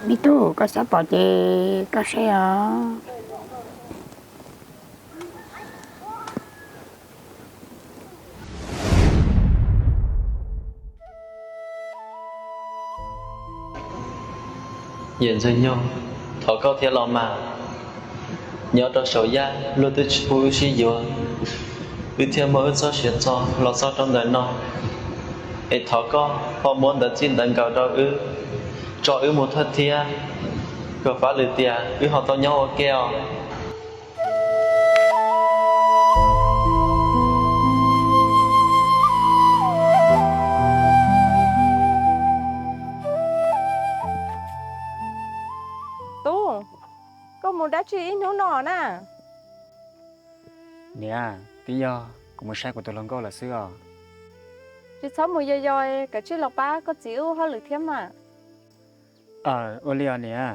Mi tu cosa pote casea? Hiện giờ nhau, thọ cao theo lòng mà nhớ cho sầu ya, luôn tự chú suy dùa vì theo mỗi cho chuyện cho, lo sao trong đời nó ấy thọ cao, họ muốn đặt xin tận cầu cho một thật thia có phá lời tia, họ tao nhau ở keo Tu, có một đá trí nó nọ nè. Nè, tí do, cũng một sai của tôi lần có là xưa. Chứ cháu mùi dòi dòi, cả chứ lọc ba có chịu hơi lực thêm mà. Olio nè.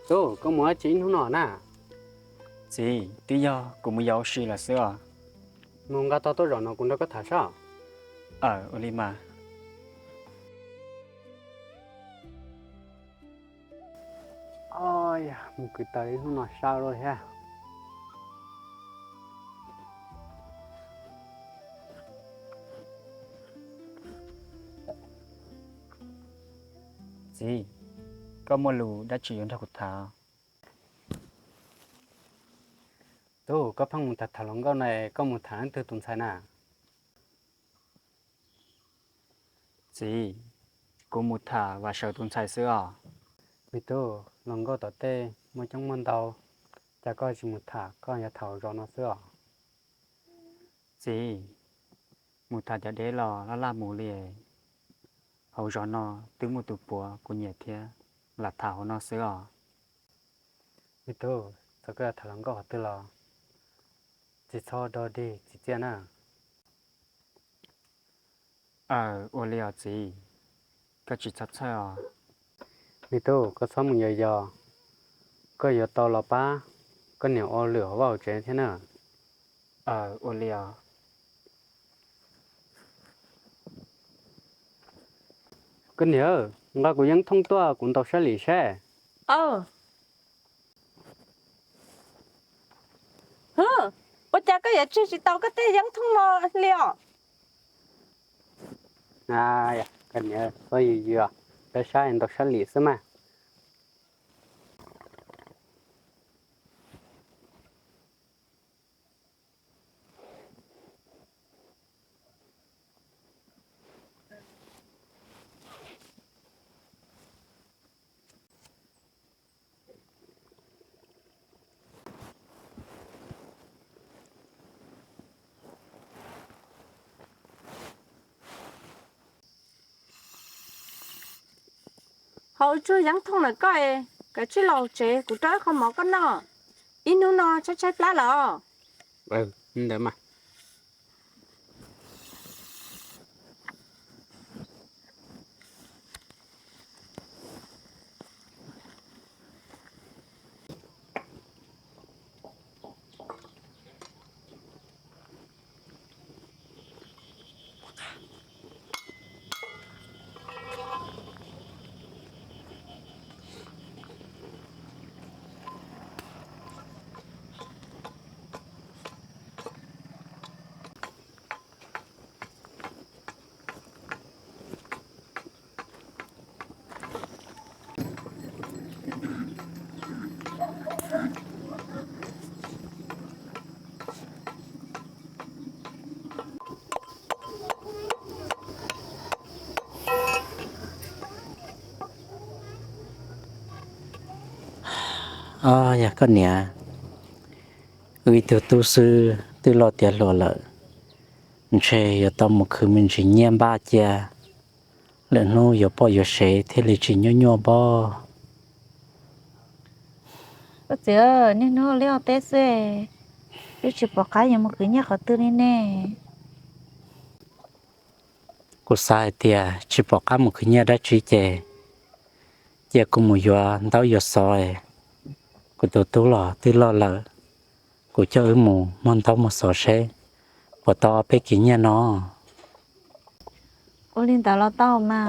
Tu, có một chín nó nọ nè. Gì, tí do, cũng một dấu xì là xưa. Mong gà to rồi nó cũng đâu có thả sao. Olima. Ôi, một cái tay nó nọ sao rồi ha. Gì, có một lù đã chỉ用theo cột thảo. Tu, có phăng một thật thả lòng gạo này có một tháng từ tuần sai nè. Gì, cũng một thả và sợ tuần sai xưa. Vì tu, lòng gạo tỏ tê, một trong môn đầu. Chả có chỉ một thả, có nhà thảo rồi nó xưa. Gì, một thả đã đế lò nó là mù lìa. Hầu rõ nó từ một tụ bùa của nhẹ thia là thảo nó xưa. Vì tu, sao cái thả lòng gạo từ lò. Chỉ cho đó đi, chỉ chia nè. Olio gì, có chỉ chắc sao. Vì tu, có sao một giờ giờ. Có giờ tàu là ba. Có nhiều ô lửa vào chế thế nè. Olio. Có nhớ, ngà của dân thông tua cũng tàu xe lì xe. Bố cha có giả chứ tao có thể dẫn thông nó liệu. Dạ, có nhớ, có gì gì à. Cái xe anh tàu xe lì xe mà. Hầu chưa dẫn thông là coi, cả chứ lầu chế của trái không mỏ con nọ. Ít nữa nó chắc chắc lá lọ. Để mà. Dạ con nè. Ui từ tu sư, từ lo tiền lo lợ. Chế giờ tao một khứ mình chỉ nhém ba cha. Lỡ nó giờ bỏ giờ sẽ thế là chỉ nhỏ bỏ. Có chứ, nên nó leo tết rồi. Chứ chỉ bỏ cái gì mà cứ nhắc họ tư nên nè. Cô sai tia, chỉ bỏ cá một khứ nhé đã chỉ chè. Giờ cũng một giờ, tao giờ soi. Cô tu lo, từ lo lợ. Cô cho mù, mong tao một sọ xe. Bỏ tao bé kỹ nhé nó. ô linh tao lo tao mà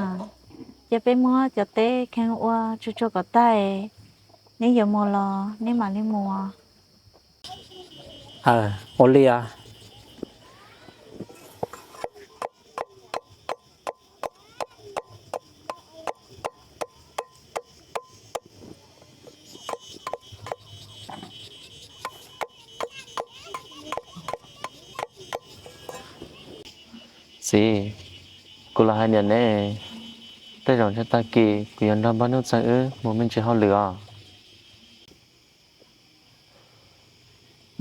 giờ bé mua giờ té khen qua cho có tay nếu giờ mua lo nếu mà đi mua โอเลียSí, cô là hai年呢，带上这大鸡，กูยังทำบ้านนู้นจังโมเมนต์จะเขาเหลือ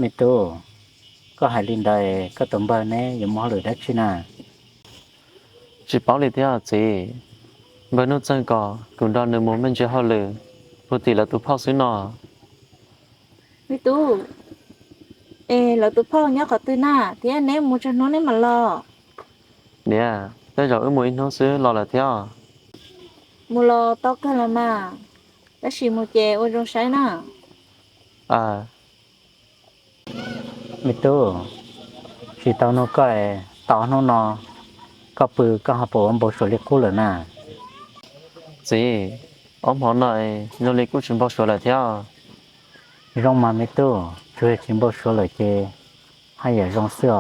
มิตูก็หายลินได้ก็ตมบ้านแน่อย่ามอหรือได้ชินะ chỉ bảo lý theo gì,บ้านนู้นจังก็กูđo nửaโมเมนต์จะเขาเหลือปกติlà tụiพ่อซื้อหนอ mi tu ê là tụiพ่อnhớ có từ na thì anh em mua cho nó nên mà lo เนี่ยได้จากมวยน้องซื้อรอละเที่ยว mua lo to cái là mà đã chỉ mua chè ô trong sấy na มิตูสิตอนนก็ตอนนนก็ปือก็หาปอมบ่สวยกูเลยน่ะ gì ông họ này nó lấy cú chừng bao số là theo รองมามิตูช่วยชิมบ่สวยเลยเจให้อย่ารองเสื้อ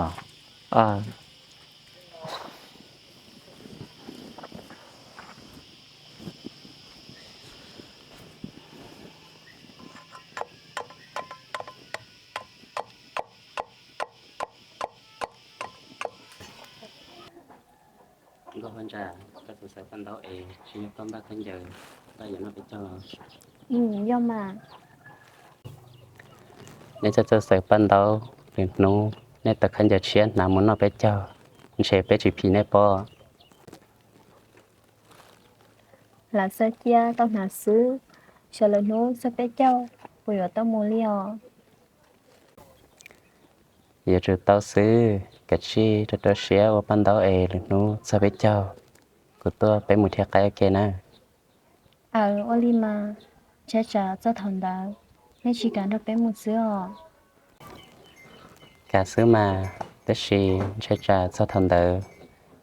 ก็พันจ่าก็สงสัยปันเราเองชีวิตต้นบ้านทั้งเยอะได้อย่างนั้นไปเจอ do mà เนี่ยจะใส่ปันเราเป็นนู้เนี่ยแต่ขันจะเชียนน้ำมันเราไปเจอเชฟไปจีพีในปอ là sa chia tao nà xứ cho lần nô sa bé châu bây giờ tao mua liao อย่าจะเต้าซื้อกะชีจะเต้าเชียว่าปันเราเองหรือนู้จะไปเจอกูตัวไปหมุดเทียไกลโอเคนะ ô li mà cha cha cho thằng đó nên chỉ cần được bé một xưa กาซื้อมาแต่ชีใช้จ่ายจะทันเดอ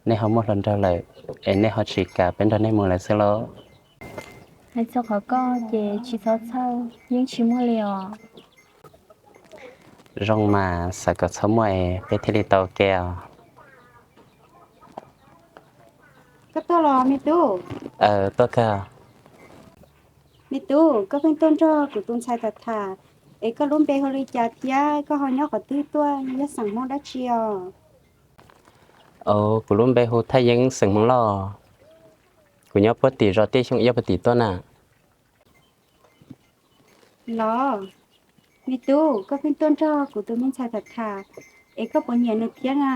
ในเขาหมดลันเดอเลยในเขาฉีกกาเป็นตอนในมือเลยซื้อแล้ว hay sao khó co về chỉ sao sau nhưng chỉ mua liao ร่องมาสักก็สมัยไปที่ลิโตแก้ว ก็ตัวรอมิตู ตัวก็ มิตูก็เป็นต้นจอกูตุนชายตัดขาเอก็ลุ่มเปฮริจาเทียก็หอยอก็ตื้อตัวยะสั่งมอดัชเชียว กูรู้ไปหูถ้ายังสึงมังล่อกูยอปติรอที่ช่วงยอปติตัวน่ะ รอมิตูก็เป็นต้นจอกูตุนมินชายตัดขาเอก็ปนเหยียนนึกเทียงอ่ะ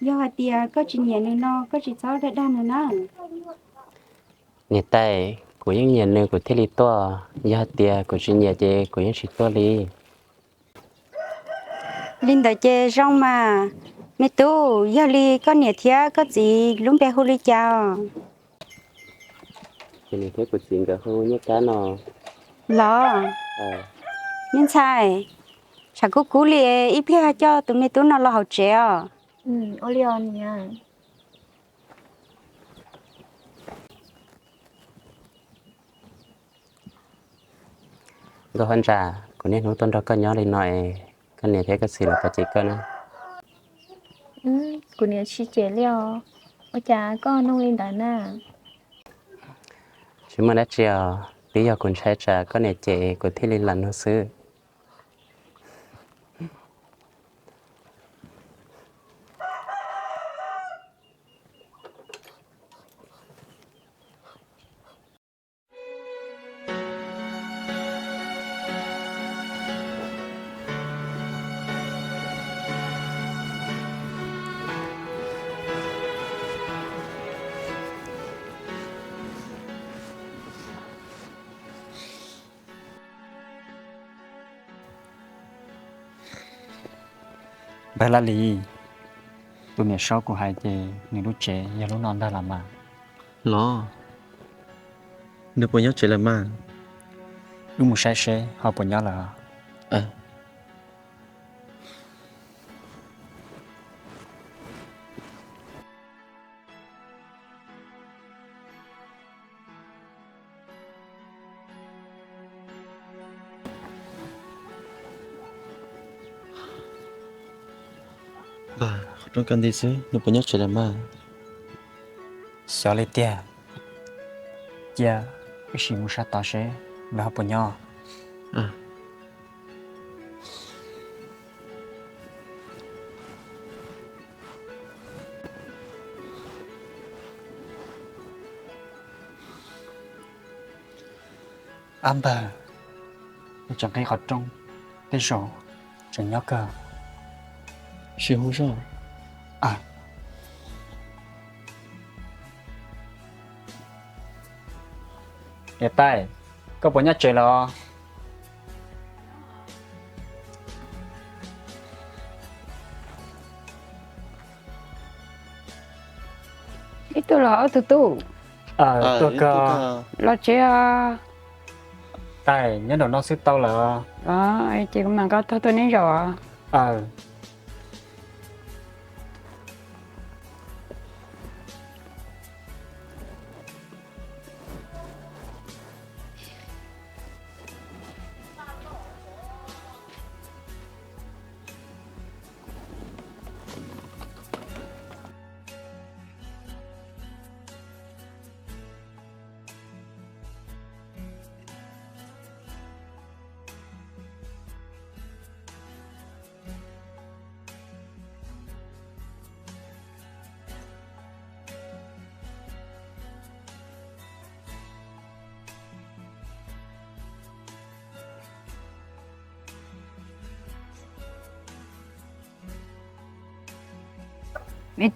ยอเตียก็จิเหยียนนึกนอก็จิเจ้าได้ด้านนั่น นี่แต่กูยังเงียนนึงกูที่ลิตัวยอเตียกูชิเนียเจกูยังชิตัวลี linh đại chế rong mà mẹ tu giờ li có nhẹ thía có gì lúc bé huli chào ทีนี้เทกูสิงกับหูเนี่ยกันเนาะ lo nên sai chả có cú li ít phía cho tụi mẹ tu nó lo học treo ô liao nha ก็พันจ่ากูเนี่ยรู้ต้นเราก็ย้อนเลยหน่อยก็เนี่ยเทก็สิลปจิก็นะ của nhà chỉ chế liao ô cha có nông lên đại na ชิมาได้เจียวตีอยากคุณใช้จ่าก็เนี่ยเจกูที่ลินลันซื้อ บาลาลีตัวเมียชอบกูหายเจนี่รู้เจอย่ารู้นอนได้ละมา lo nếu bây giờ chỉ là mà รู้มูใช้เชเขาปนยาละ เ trong căn đi xứ nó phải nhớ chuyện là mà xóa lê tia giờ cái gì muốn sát ta sẽ và học nhỏ à Amber chẳng cái họ trong tên số chẳng nhớ cơ是红烧 à hiện tại có bao nhiêu chơi lo Itu lah tu. tôi cơ Lo chia. tại nhớ đồ nó xích tao là Ai chỉ mà có tôi nên rồi. Ni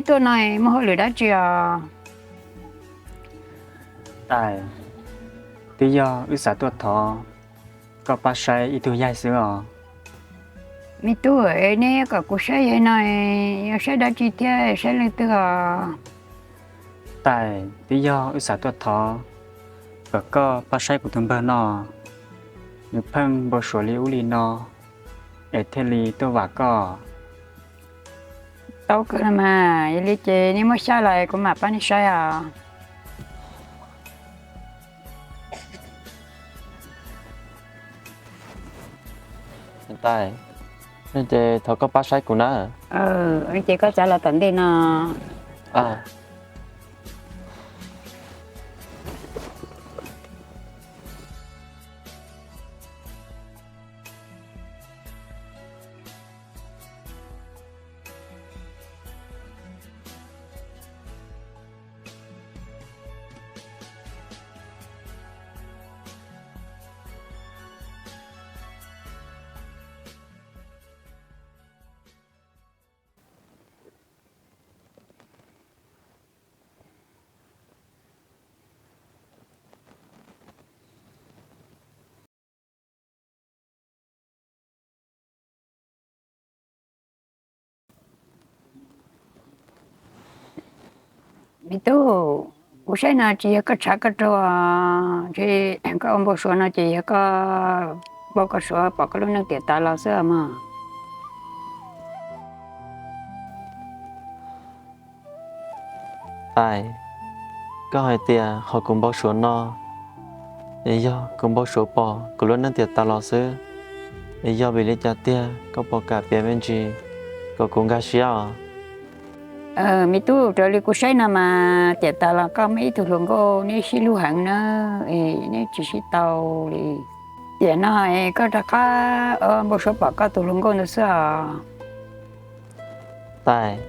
tu này mà hồi lửa đã chưa. tại tí do ư xã tuột thọ có ba sai ít tuổi dài xưa Mi tu ấy nè cả cuộc sống vậy này, sẽ đã chi tiết sẽ lên từ tại tí do ư xã tuột thọ có ba sai của thằng bạn nó nếu phăng bộ số liệu li nó để thế li tôi và có tao cứ mà lý chế ni mới sai lại cũng mà bán sai à. hiện tại nên chế thọ có ba sai của nó Anh chị có trả lời tận đây nè. à Mi tu cuộc sống nào chỉ có trả cái trò chỉ có ông bố số nào chỉ có bao cái số bao cái lúc năng tiền ta lo sợ mà. tại có hai tia họ cùng bao số no để do cùng bao số bỏ của luôn nên tiền ta lo xứ để do bị lấy cha tia có bỏ cả tiền bên gì có cùng cả xíu Mi tu trở lại cuộc sống nào mà tiền ta là có mấy thứ luôn có nếu xí lưu hàng nữa nếu chỉ xí tàu thì tiền nó có ra cả bố số bao cái thứ luôn có nữa sao. tại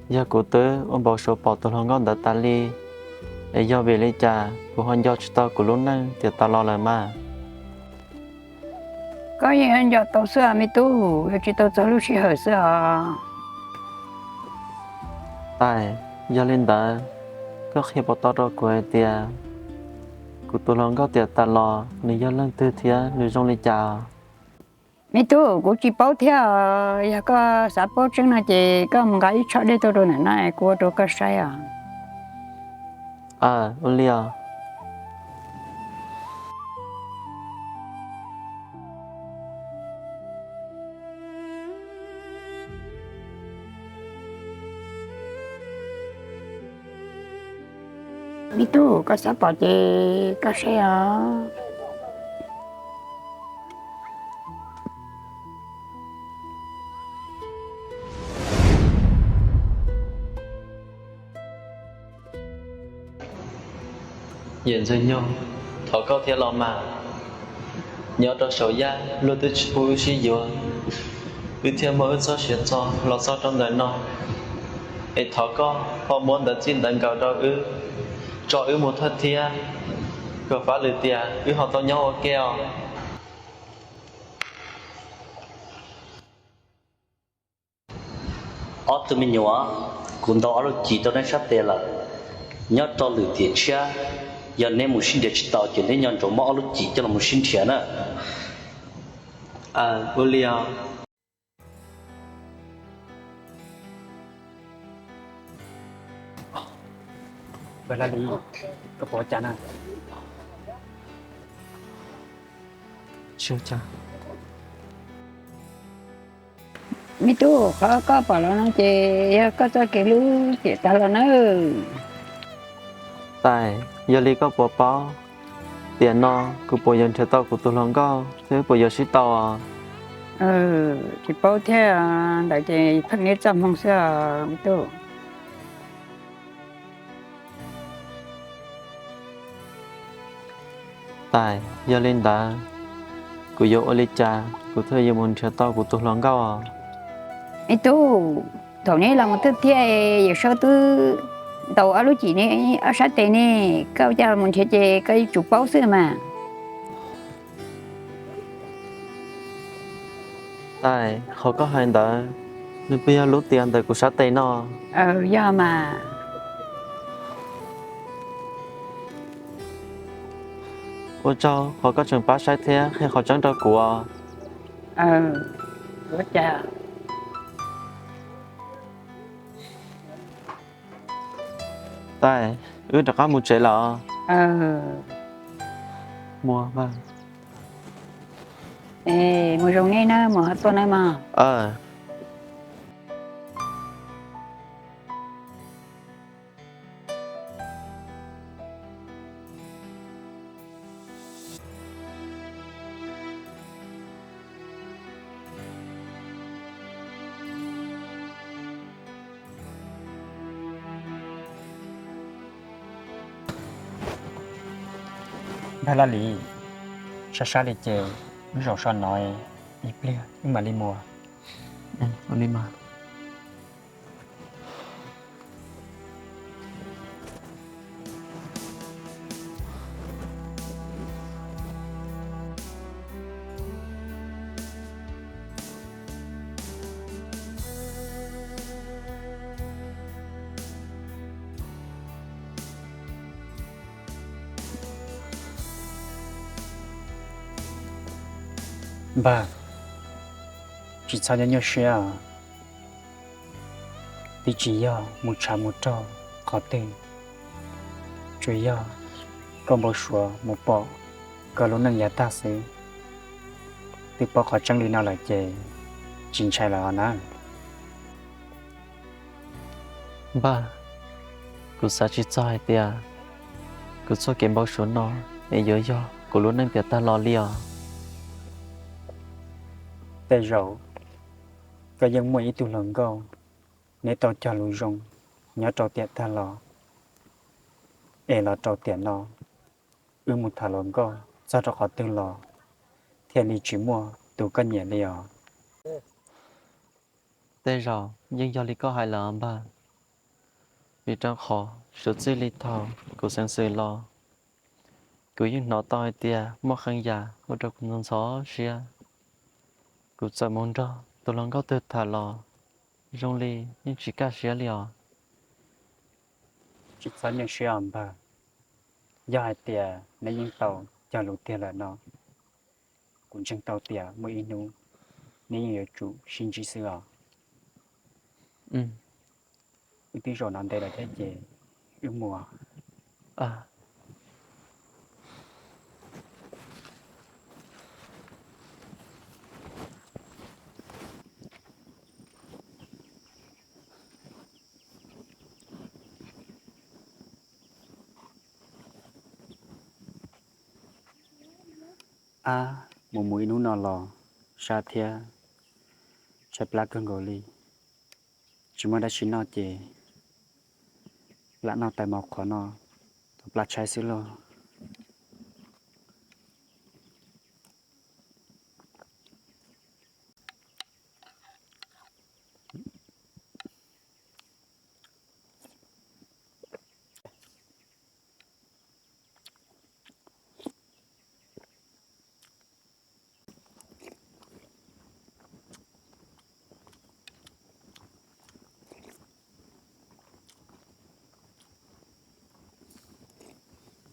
do cụ tớ ông bảo số bỏ tụi họ ngon đã ta li để do về lấy trà của họ do chúng ta của lúc năng thì ta lo lại mà có gì anh giờ tàu xưa mi tu chỉ tàu cho lúc xí hơi xưa. tại do lên đã có khi bỏ tao rồi của tia của tụi họ có tiền ta lo nên do lần tư thía người trong lấy trà Mi tu cũng chỉ bảo theo ya có xã bảo chứng là chỉ có một cái cho để tôi rồi này của tôi có sai à. Olia Mi tu có xã bảo chỉ có sai à. 眼睛nhau thọ cao theo lòng mà nhớ trong sầu ya luôn tự chịu suy yếu vì thiên mỗi cho chuyện cho lo sao trong đời nó ấy thọ cao họ muốn đặt tin đánh cầu cho một thật thia có phá lửa tia họ to nhau keo ở tụi mình nhỏ cũng đó là chỉ tao đang sắp tới là nhớ cho lửa tiền chia giờ nên một sinh để chỉ tạo cho nên nhận trong mỏ lúc chỉ cho là một sinh tiền nữa William Bà là lý có bỏ chán à chưa cha mi tu có bảo là nó chè có cho cái lú chè ta là nó tại giờ li có bỏ bao tiền nó cứ bỏ dân theo tao của tôi lòng có thế bỏ giờ xí tao thì bao theo đại chè phát nghĩa trong không sao mi tu tại giờ lên đã của yêu Olicha của thời giờ muốn theo tao của tôi lòng có mi tu thằng này là một thứ thiệt giờ sau tu đầu ở lúc chỉ này ở sát tây này cao cha muốn chè cái chụp bao xưa mà tại họ có hành đã nên bây giờ lúc tiền tại của sát tây nó do mà ôi cháu họ có trường bá sai thế hay họ chẳng cho của bố cha tại đã có một chế là mua vâng mua rồng này nè mua hết này mà bà là lý xa lý chè mới rõ son nói ít lia nhưng mà lý mùa đi mà bà chỉ sao nhớ xe à thì chỉ do một trà một trò có tên chủ yếu có một số một bộ có lúc nâng giá ta sẽ thì bộ khó chẳng lý nào lại chè chính trái là nè ba cứ sao chỉ cho hai tia cứ cho kiếm bao số nó để nhớ do cứ lúc nâng tia ta lo liòแต่เราก็ยังไม่ตุลังก็ในตอนจารุจงnhớ trò tiệt ta lo là trò tiệt nó một thằng lớn có sao cho họ tương lo thiên lý chỉ mua tụ cân nhẹ liòแต่เรายังยอลิก็หายแล้วบ้าvì trong khó sự dễ lý thọ của sáng sơi lo cứ những nó to tia mất khăn già hỗ trợ cùng gió xia cứ sợ muốn cho tôi lòng có tự thả lò rong li nhưng chỉ cả xia liò chỉ sao những xe ẩm bà do hai tiaในยิ่งเตาจะรู้เตียละเนาะcũng chẳng tàu tia mới inu nên nhiều chủ xin chỉ sửa tí rồi nằm đây là thế gì mùa một mũi nú nọ lò sa thia chập lá cơn gồ li chỉ mới đã xin nó chè lá nó tại mọc khó nó lá trái xứ lo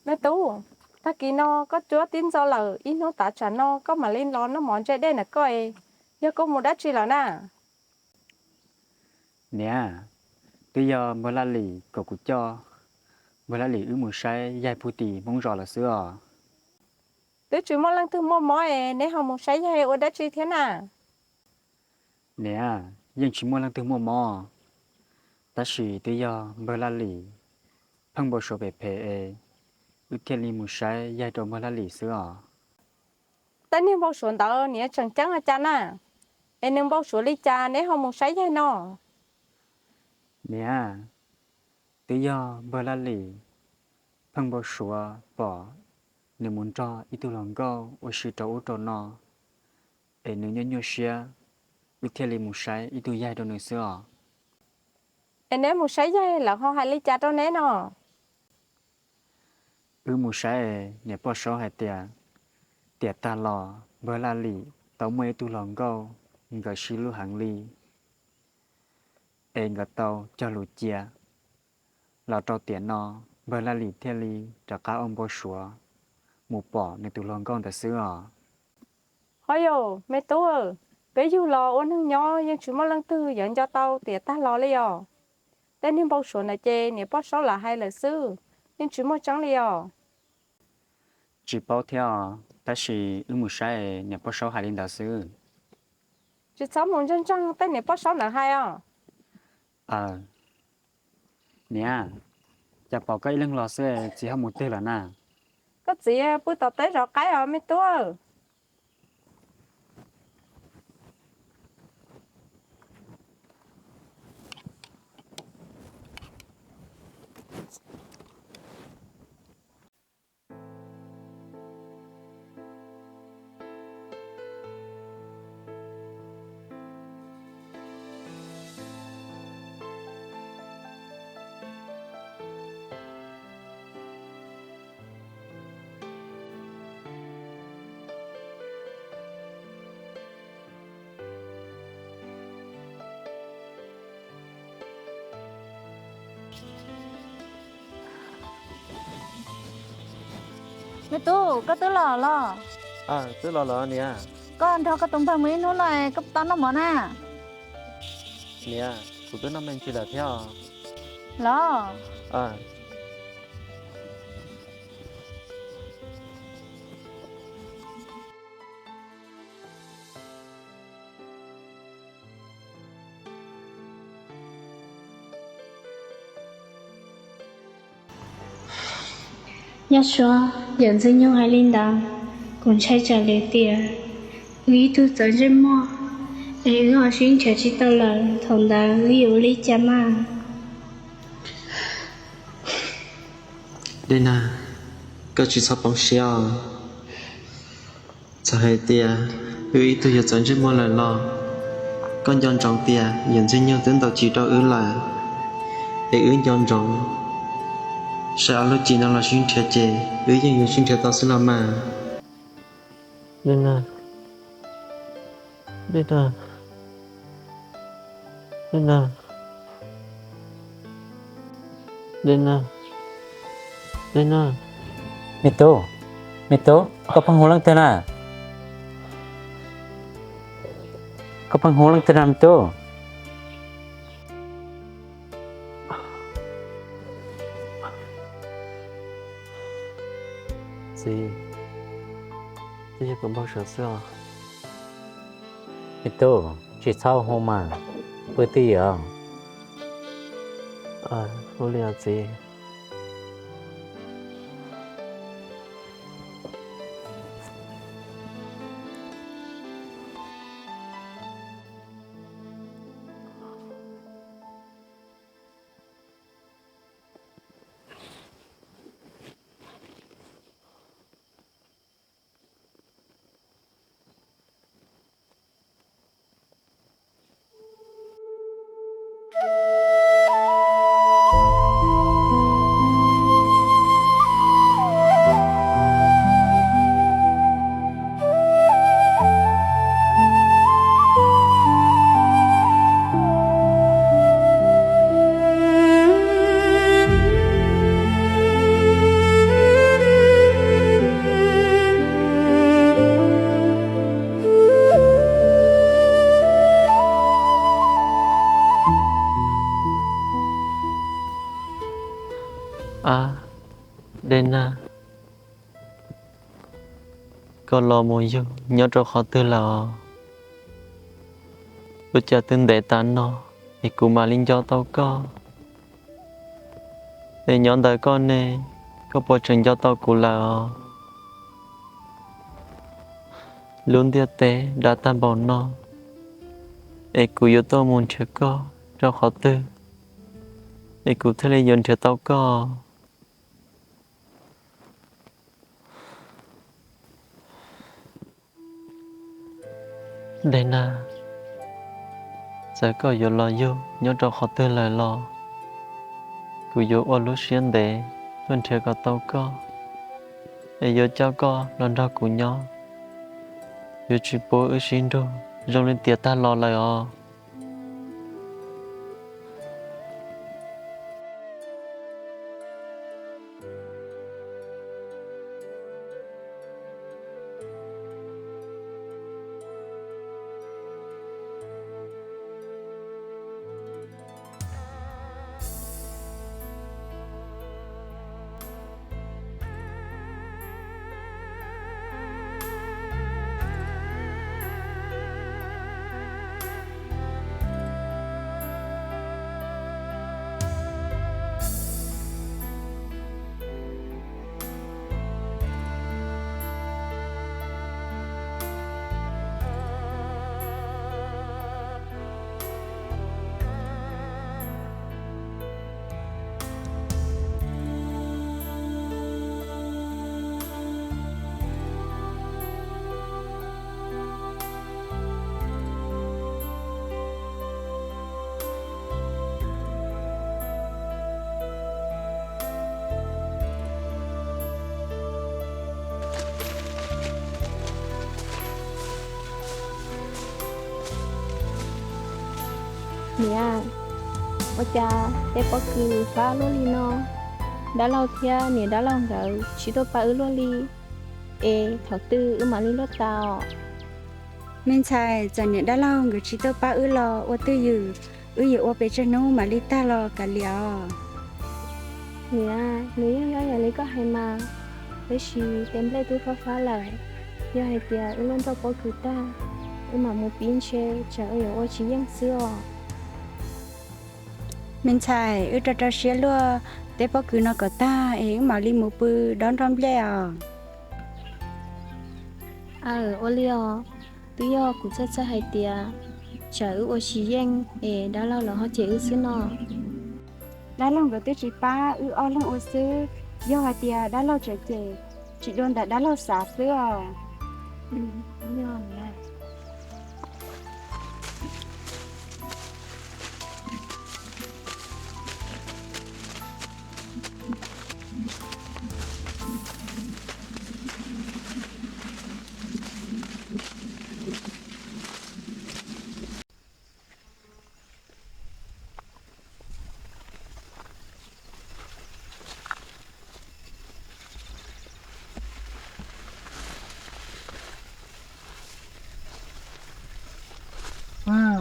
แม่ตู้ถ้ากินนอก็จัวติ้นซอเหลออีโนตาฉันนอก็มาเล่นร้อนน้ำหมอนใจได้น่ะก้อยเดี๋ยวก็หมดได้ชีแล้วน่ะ เนี่ยตัวยอเมื่อละหลีก็กูจอเมื่อละหลีมือใช้ยายผู้ตีมงรอละเสื้อ tôi chỉ muốn lần thứ mua nếu họ muốn xây hay ở đất chi thế nào เนี่ยยังชิมัวลังตึงมัวมอแต่สิตัวยอเมื่อละหลีพังบ่โชเปเพเออุเทลีมือใช้ยายตัวเมื่อละหลีเสื้อ tất nhiên bao số đó nếu chẳng chẳng là cha nè em nên bao số lý cha nếu họ muốn xây hay nó เนี่ยตัวยอเมื่อละหลีพังบ่ชัวป่อในมุนจออีตุลองก็ว่าสิตออุตนอเอนึงยญเชียอุเทลีมือใช้อีตุยายตัวนึงเสื้อ em nếu muốn xây hay là họ hay lý cha đó nè nó มือใช้เนี่ยป้อชอให้เตียตาลอเบอร์ลาลีเต้าเมยตุลองก็งก็ชิลุหังลีเองก็เต้าจาลุเจียเราเต้าเตียนอเบอร์ลาลีเทลีจากก้าองบ่ชัวหมู่ป่อในตุลองก็แต่ซื้อ hỏi yo mẹ tôi bây giờ lo ôn hương nhỏ nhưng chỉ muốn lần thứ dẫn cho tao thì ta lo lấy yo tất nhiên bao số này chê nếu bao số là hay là sư nhưng chỉ muốn chẳng lấy yo จีเป้าเที่ยวแต่สิมือใช้เนี่ยป้อชอหาลินดาซื้อ chỉ sáu muốn chân chân tất nhiên bao số là hay à เนี่ยจะเป่าก็อีเรื่องรอเสื้อสิเฮาหมดเตแล้วนะ có gì bữa tao tới rồi cái ở mẹ tôi mẹ tu có tứ lò lò ซื้อรอเนี่ย con thao có tông thang mấy nó này cấp tao nó món à เนี่ยกูตัวน้ำมันชีละเที่ยว lò 要说人生用海领导，共拆着来点，鱼都责任么？哎，我寻求去到了，同的有理解吗？ đây nè có chỉ sao bóng xeo cho hai tia ư tôi giờ chọn cho mỗi lần lo con dọn trọng tia nhận cho nhau tính tàu chỉ cho ư là để ư dọn trọng sao lúc chỉ nó là xuyên thiệt chê ư dân yêu xuyên thiệt tao sẽ làm mà đây nè đây nè đây nè đây nè đây nè มิโตก็พังหูลังเตนะก็พังหูลังเตนะมิโต gì bây giờ cũng bao giờ xưa มิโตจิเศร้าโฮมาเปิดตีอ่ะ vô liều gì เดน่าก็รอมอยู่ยอดขอตื้อแล้วรู้จักตึงเดตันเนาะไอ้กูมาลิงจอเต้าก็ไอ้ย้อนได้ก็เน่ก็ปวดถึงจอเต้ากูแล้วลุนเดียเตดาตาบอนเนาะไอ้กูอยู่ตัวมุนเชก็เจ้าขอตื้อไอ้กูทะเลยนเชเต้าก็เดน่าsẽ có yêu lo yêu nhớ cho họ tư lời lo cứ yêu ở lúc xuyên để luôn chơi có tao có để yêu cho có lần ra của nhau yêu chỉ bố ở xin đâu rồi lên tiệt ta lo lại à Nia, ocha, te poku fa loli no. Đã lâu thia nè đã lâu gạo, chỉ tôi pa loli. Ê, thảo tư mà li lót tao. Mình sai, giờ nè đã lâu người chỉ tôi pa lo, ô tư yu ô bê chân nô mà li ta lo cả liao. Nia, nếu như lấy có hay mà, với chị tem lấy tôi phá lại. Do hay tia luôn cho poku ta, mà một pin che, chả ở ô chỉ yang xưa. Mình sai, cho xía luôn, để bao cứ nó có ta, ấy mà li một bự đón rong leo. Ô liao, tôi yo cũng sẽ hay tia, chả ở chỉ yang, đã lâu là họ chỉ ở xứ nọ. Đã lâu rồi tôi chỉ pa, ở lăng ô xứ, do hay tia đã lâu trở về, chỉ đồn đã lâu xả xứ à. Nho nè.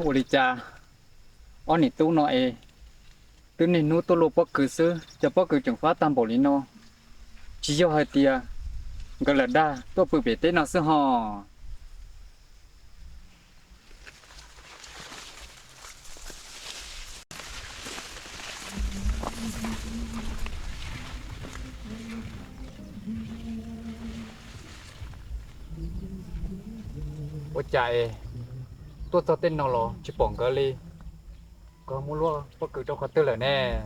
Ôi cha, ông này tu nó từ này nu tu lô bóc cứ sư, cho bóc cứ chẳng phá tam bộ lý nó, chỉ do hai tia, gọi là đa, tôi bự bể tên nó sư hò. Ôi cha tôi cho tên nó lo chỉ bỏng cái ly có mua luôn bất cứ cho khó tư là nè